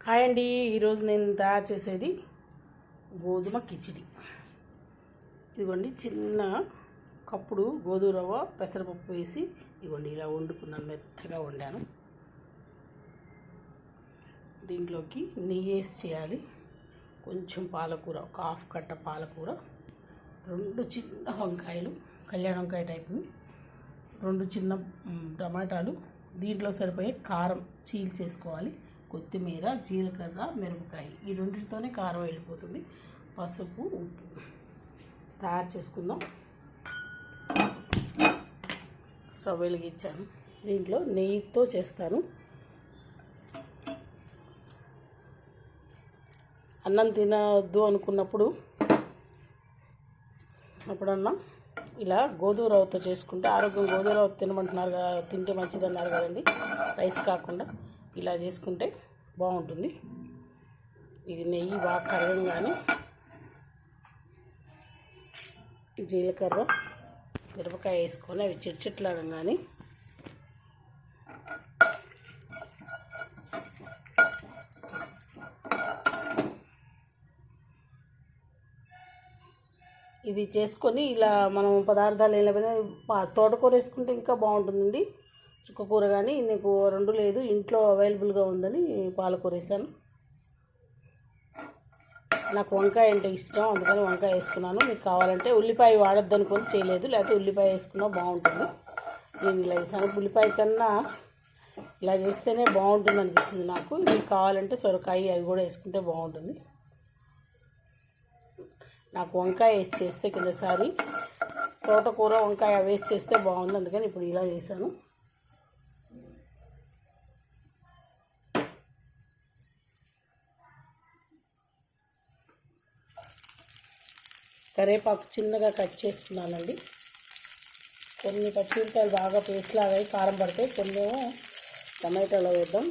Hi అండి. ఈరోజు నేను తయారు చేసేది గోధుమ కిచిడి. ఇదిగోండి, చిన్న కప్పుడు గోధుమ రవ్వ పెసరపప్పు వేసి ఇదిగోండి ఇలా వండుకున్నాను. మెత్తగా వండాను. దీంట్లోకి నెయ్యి వేసి చేయాలి. కొంచెం పాలకూర, ఒక హాఫ్ కట్ట పాలకూర, 2 చిన్న వంకాయలు, కళ్యాణ వంకాయ టైపు, 2 చిన్న టమాటాలు, దీంట్లో సరిపోయే కారం చీల్ చేసుకోవాలి, కొత్తిమీర, జీలకర్ర, మిరపకాయ, ఈ రెండింటితోనే కారం వెళ్ళిపోతుంది. పసుపు, ఉప్పు తయారు చేసుకుందాం. స్టవ్ వెలిగించాను. దీంట్లో నెయ్యితో చేస్తాను. అన్నం తినవద్దు అనుకున్నప్పుడు అప్పుడన్నా ఇలా గోధుమ రవ్వతో చేసుకుంటే ఆరోగ్యం. గోధుమ రవ్వ తినమంటున్నారు కదా, తింటే మంచిదన్నారు కదండి, రైస్ కాకుండా ఇలా చేసుకుంటే బాగుంటుంది. ఇది నెయ్యి బాగా కరగంగానే జీలకర్ర, మిరపకాయ వేసుకొని అవి చిట్చిట్లాడంగానే ఇది చేసుకొని ఇలా మనం పదార్థాలు ఏమైనా తోటకూర వేసుకుంటే ఇంకా బాగుంటుందండి. చుక్కకూర కానీ నీకు 2 లేదు, ఇంట్లో అవైలబుల్గా ఉందని పాలకూర వేసాను. నాకు వంకాయ అంటే ఇష్టం, అందుకని వంకాయ వేసుకున్నాను. మీకు కావాలంటే ఉల్లిపాయ వాడద్దు అనుకొని చేయలేదు, లేకపోతే ఉల్లిపాయ వేసుకున్నా బాగుంటుంది. నేను ఇలా వేసాను. ఉల్లిపాయ కన్నా ఇలా చేస్తేనే బాగుంటుంది అనిపించింది నాకు. మీకు కావాలంటే సొరకాయ అవి కూడా వేసుకుంటే బాగుంటుంది. నాకు వంకాయ వేసి చేస్తే కిందసారి తోటకూర వంకాయ వేసి చేస్తే బాగుంది, అందుకని ఇప్పుడు ఇలా చేశాను. కరివేపాకు చిన్నగా కట్ చేసుకున్నానండి. కొన్ని పచ్చిమిరపకాయలు బాగా పేస్ట్ లాగా కారం పడతాయి, కొన్ని ఏమో టమాటాలో వేద్దాం.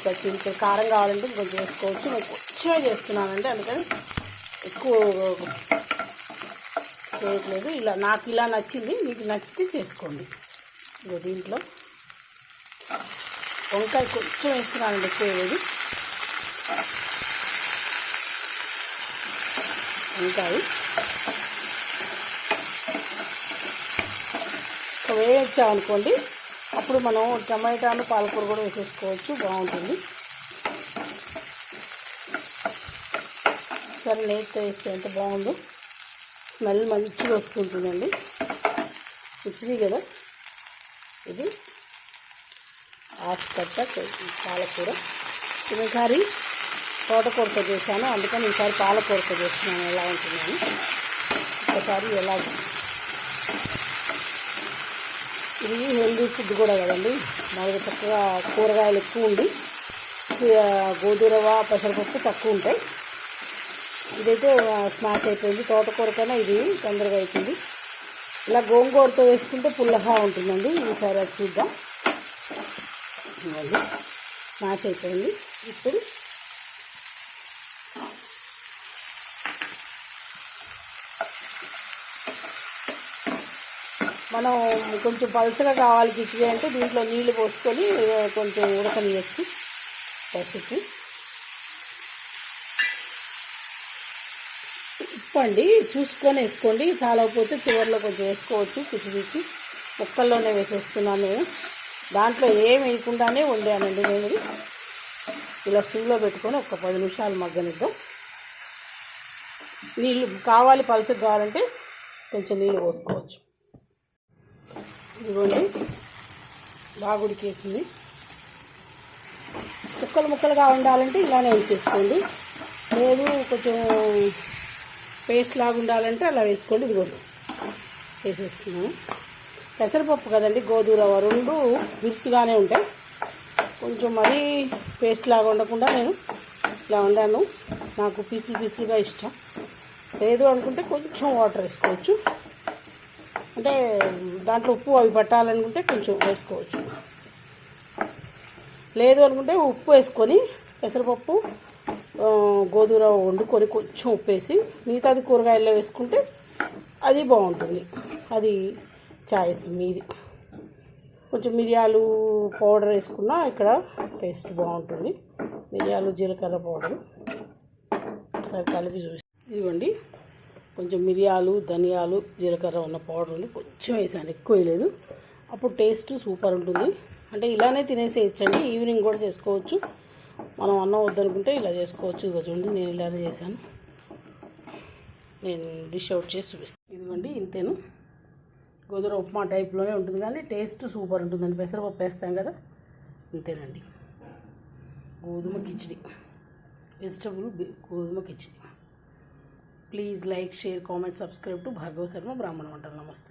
పచ్చిమిరపకాయ కారం కావాలంటే కొంచెం వేసుకోవచ్చు. నేను కొంచెమే చేస్తున్నానండి, అందుకని ఎక్కువ చేయట్లేదు. ఇలా నాకు ఇలా నచ్చింది, మీకు నచ్చితే చేసుకోండి. ఇక దీంట్లో వంకాయ కొంచెం వేస్తున్నానండి, ఎక్కువ వేయలేదు. వంకాయ వేయించామనుకోండి, అప్పుడు మనం టమాటాను పాలకూర కూడా వేసేసుకోవచ్చు, బాగుంటుంది. సరే, నెయ్యితో వేస్తే ఎంత బాగుందో, స్మెల్ మంచిగా వస్తుంటుందండి. కిచిడి కదా ఇది. హాఫ్ కట్ట పాలకూర. ఈసారి తోటకూరతో చేశాను, అందుకని ఈసారి పాలకూరతో చేస్తున్నాను. ఎలా ఉంటుందని ఒకసారి ఎలా. ఇది హెల్దీ ఫుడ్ కూడా కదండి. మనకు చక్కగా కూరగాయలు ఎక్కువ ఉండి గోధుమ రవ్వ పెసరపప్పు తక్కువ ఉంటాయి. ఇదైతే స్మాష్ అయిపోయింది. తోటకూర కన్నా ఇది తొందరగా అవుతుంది. ఇలా గోంగూరతో వేసుకుంటే పుల్లగా ఉంటుందండి. ఈసారి అది చూద్దాం. స్మాష్ అయిపోయింది. ఇప్పుడు మనం కొంచెం పలుచగా కావాలి కిచిడి అంటే దీంట్లో నీళ్లు పోసుకొని కొంచెం ఉడకనియచ్చు. పసుపు, ఉప్పు అండి చూసుకొని వేసుకోండి. చాలకపోతే చివరిలో కొంచెం వేసుకోవచ్చు. కిచిడికి ముక్కల్లోనే వేసేస్తున్నాను నేను. దాంట్లో ఏం వేయకుండానే వండానండి నేను. ఇలా సిమ్లో పెట్టుకొని ఒక 10 నిమిషాలు మగ్గనిద్దాం. నీళ్ళు కావాలి, పలుచగా కావాలంటే కొంచెం నీళ్ళు పోసుకోవచ్చు. ఇదిగోండి, బాగా ఉడికేసింది. ముక్కలుగా ఉండాలంటే ఇలానే వేసేసుకోండి, లేదు కొంచెం పేస్ట్ లాగా ఉండాలంటే అలా వేసుకోండి. ఇదిగోండి వేసేస్తున్నాను. పెసరపప్పు కదండి, గోధుమ రవ్వ 2 విరుసుగానే ఉంటాయి. కొంచెం మరీ పేస్ట్ లాగా ఉండకుండా నేను ఇలా వండాను. నాకు పీసులుగా ఇష్టం. లేదు అనుకుంటే కొంచెం వాటర్ వేసుకోవచ్చు. అంటే దాంట్లో ఉప్పు అవి పట్టాలనుకుంటే కొంచెం వేసుకోవచ్చు. లేదు అనుకుంటే ఉప్పు వేసుకొని పెసరపప్పు గోధుమ రవ్వ వండుకొని కొంచెం ఉప్పేసి మిగతాది కూరగాయల్లో వేసుకుంటే అది బాగుంటుంది. అది చాయిస్ మీది. కొంచెం మిరియాలు పౌడర్ వేసుకున్నా ఇక్కడ టేస్ట్ బాగుంటుంది. మిరియాలు జీలకర్ర పౌడర్ ఒకసారి కలిపి ఇదిగోండి. కొంచెం మిరియాలు ధనియాలు జీలకర్ర ఉన్న పౌడర్ ఉంది, కొంచెం వేసాను, ఎక్కువ వేయలేదు. అప్పుడు టేస్ట్ సూపర్ ఉంటుంది. అంటే ఇలానే తినేసేయచ్చండి, ఈవినింగ్ కూడా చేసుకోవచ్చు. మనం అన్నం వద్దనుకుంటే ఇలా చేసుకోవచ్చు. ఇదిగో చూడండి, నేను ఇలానే చేశాను. నేను డిష్ అవుట్ చేసి చూపిస్తాను. ఇదిగోండి, ఇంతేను. గోధుమ ఉప్మా టైప్లోనే ఉంటుంది కానీ టేస్ట్ సూపర్ ఉంటుందండి. పెసరపప్పు వేస్తాం కదా, ఇంతేనండి. గోధుమ కిచిడి, వెజిటబుల్ గోధుమ khichdi. Please like, share, comment, subscribe to Bhargava Sharma బ్రాహ్మణ వంటలు. నమస్తే.